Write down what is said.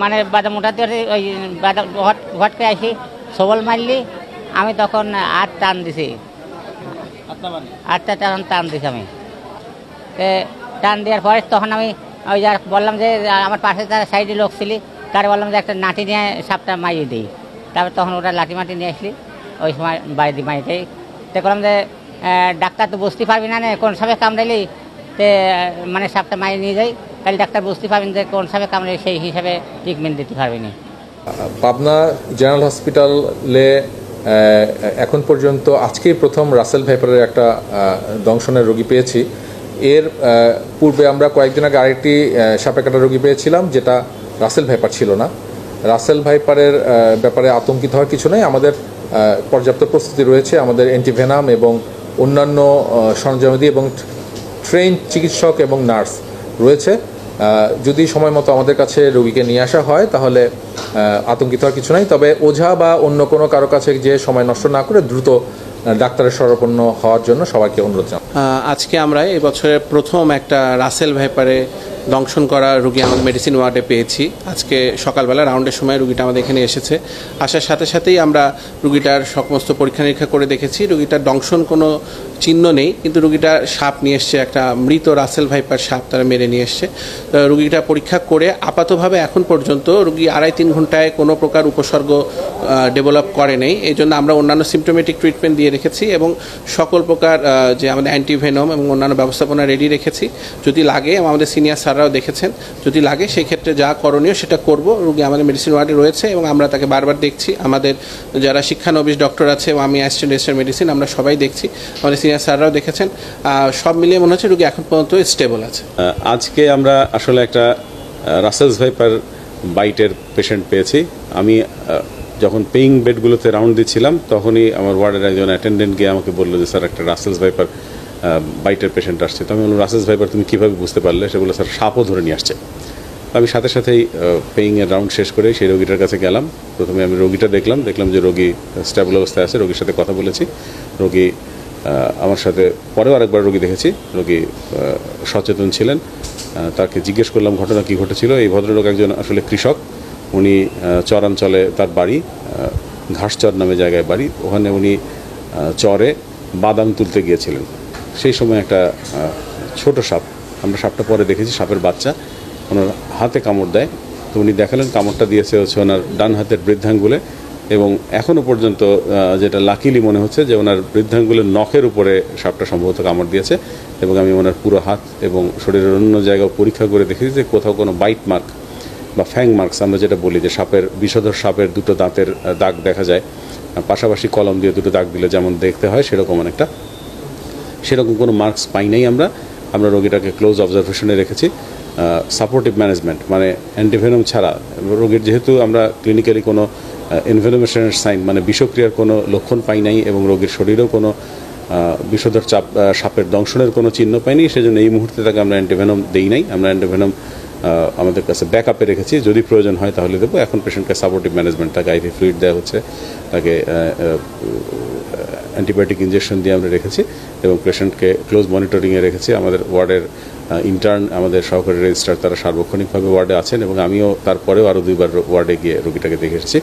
মানে বাদাম উঠাতে ওই বাদাম হট করে আসি সবল মারলি আমি তখন আট টান দিছি, আটটা টান দিছি আমি। টান দেওয়ার পরে তখন আমি ওই যার বললাম যে আমার পাশে তার সাইডে লোক ছিলি, তার বললাম যে একটা নাটি নিয়ে সাপটা মাইয়ে দিই। তারপর তখন ওটা লাঠি মাটি নিয়ে আসলি, ওই সময় বাড়ি দিই মাইতেই। তো বললাম যে ডাক্তার তো বুঝতে পারবি না কোন সাপে কামড়াইলি, তে মানে সাপটা মাইয়ে নিয়ে যাই, তাহলে ডাক্তার বুঝতে পারবেন যে কোন সাপে কামড়ে, সেই হিসাবে ট্রিটমেন্ট দিতে পারবেনি। পাবনা জেনারেল হসপিটালে এখন পর্যন্ত আজকেই প্রথম রাসেল ভাইপারের একটা দংশনের রোগী পেয়েছি। এর পূর্বে আমরা কয়েকদিন আগে আরেকটি সাপে কাটা রোগী পেয়েছিলাম, যেটা রাসেল ভাইপার ছিল না। রাসেল ভাইপারের ব্যাপারে আতঙ্কিত হওয়ার কিছু নেই, আমাদের পর্যাপ্ত প্রস্তুতি রয়েছে। আমাদের অ্যান্টিভেনাম এবং অন্যান্য সরঞ্জামাদি এবং ট্রেন চিকিৎসক এবং নার্স রয়েছে। যদি সময় মতো আমাদের কাছে রোগীকে নিয়ে আসা হয় তাহলে আতঙ্কিত হওয়ার কিছু নাই। তবে ওঝা বা অন্য কোনো কারো কাছে যে সময় নষ্ট না করে দ্রুত ডাক্তারের শরণাপন্ন হওয়ার জন্য সবাইকে অনুরোধ জানাই। আজকে আমরা এই বছরের প্রথম একটা রাসেল ভাইপারে দংশন করা রুগী আমাদের মেডিসিন ওয়ার্ডে পেয়েছি। আজকে সকালবেলা রাউন্ডের সময় রুগীটা আমাদের এখানে এসেছে। আসার সাথে সাথেই আমরা রুগীটার সমস্ত পরীক্ষা নিরীক্ষা করে দেখেছি, রুগীটার দংশন কোনো চিহ্ন নেই, কিন্তু রুগীটা সাপ নিয়ে এসছে, একটা মৃত রাসেল ভাইপার সাপ তারা মেরে নিয়ে এসছে। রুগীটা পরীক্ষা করে আপাতভাবে এখন পর্যন্ত রুগী 2.5-3 ঘন্টায় কোনো প্রকার উপসর্গ ডেভেলপ করে নেই। এই জন্য আমরা অন্যান্য সিমটোমেটিক ট্রিটমেন্ট দিয়ে রেখেছি এবং সকল প্রকার যে আমাদের অ্যান্টিভেনম এবং অন্যান্য ব্যবস্থাপনা রেডি রেখেছি। যদি লাগে, আমাদের সিনিয়র স্যাররাও দেখেছেন, যদি লাগে সেই ক্ষেত্রে যা করণীয় সেটা করব। রুগী আমাদের মেডিসিন ওয়ার্ডে রয়েছে এবং আমরা তাকে বারবার দেখছি। আমাদের যারা শিক্ষানবিশ ডক্টর আছে এবং আমি অ্যাসিস্ট্যান্ট রেজিস্ট্রার মেডিসিন, আমরা সবাই দেখছি, আমাদের সিনিয়র স্যাররাও দেখেছেন। সব মিলিয়ে মনে হচ্ছে রুগী এখন পর্যন্ত স্টেবল আছে। আজকে আমরা আসলে একটা রাসেলস ভাইপার বাইটের পেশেন্ট পেয়েছি। আমি যখন পেইং বেডগুলোতে রাউন্ড দিচ্ছিলাম তখনই আমার ওয়ার্ডের একজন অ্যাটেন্ডেন্ট গিয়ে আমাকে বললো যে স্যার একটা রাসেলস ভাইপার বাইটের পেশেন্ট আসছে। তো আমি বললাম রাসেলস ভাইপার তুমি কীভাবে বুঝতে পারলে? সে বললো স্যার সাপও ধরে নিয়ে আসছে। আমি সাথে সাথেই পেইংয়ের রাউন্ড শেষ করে সেই রোগীটার কাছে গেলাম। প্রথমে আমি রোগীটা দেখলাম যে রোগী স্টেবল অবস্থায় আছে। রোগীর সাথে কথা বলেছি। রোগী আমার সাথে পরেও আরেকবার রোগী দেখেছি, রোগী সচেতন ছিলেন। তাকে জিজ্ঞেস করলাম ঘটনা কী ঘটেছিল। এই ভদ্রলোক একজন আসলে কৃষক। উনি চরাঞ্চলে তার বাড়ি, ঘাসচর নামে জায়গায় বাড়ি। ওখানে উনি চরে বাদাম তুলতে গিয়েছিলেন। সেই সময় একটা ছোট সাপ, আমরা সাপটা পরে দেখেছি, সাপের বাচ্চা ওনার হাতে কামড় দেয়। তো উনি দেখালেন কামড়টা দিয়েছে হচ্ছে ওনার ডান হাতের বৃদ্ধাঙ্গুলে, এবং এখনও পর্যন্ত যেটা লাকিলি মনে হচ্ছে যে ওনার বৃদ্ধাঙ্গুলের নখের উপরে সাপটা সম্ভবত কামড় দিয়েছে। এবং আমি ওনার পুরো হাত এবং শরীরের অন্য জায়গাও পরীক্ষা করে দেখেছি যে কোথাও কোনো বাইট মার্ক বা ফ্যাং মার্কস, আমরা যেটা বলি যে সাপের বিষধর সাপের দুটো দাঁতের দাগ দেখা যায়, পাশাপাশি কলম দিয়ে দুটো দাগ দিলে যেমন দেখতে হয় সেরকম অনেকটা, সেরকম কোনো মার্কস পাই নাই। আমরা রোগীটাকে ক্লোজ অবজারভেশনে রেখেছি। সাপোর্টিভ ম্যানেজমেন্ট মানে অ্যান্টিভেনম ছাড়া রোগীর, যেহেতু আমরা ক্লিনিক্যালি কোনো ইনভেনমেশনের সাইন মানে বিষক্রিয়ার কোনো লক্ষণ পাই নাই এবং রোগীর শরীরেও কোনো বিষধর সাপের দংশনের কোনো চিহ্ন পাইনি, সেজন্য এই মুহূর্তে তাকে আমরা অ্যান্টিভেনম দেই নাই। আমরা অ্যান্টিভেনম আমাদের কাছে ব্যাকআপে রেখেছি, যদি প্রয়োজন হয় তাহলে দেবো। এখন পেশেন্টকে সাপোর্টিভ ম্যানেজমেন্ট, তাকে আইভি ফ্লুইড দেওয়া হচ্ছে, তাকে অ্যান্টিবায়োটিক ইঞ্জেকশন দিয়ে আমরা রেখেছি এবং পেশেন্টকে ক্লোজ মনিটরিংয়ে রেখেছি। আমাদের ওয়ার্ডের ইন্টার্ন, আমাদের সহকারী রেজিস্ট্রার, তারা সার্বক্ষণিকভাবে ওয়ার্ডে আছেন এবং আমিও তারপরেও আরও 2বার ওয়ার্ডে গিয়ে রোগীটাকে দেখে এসেছি।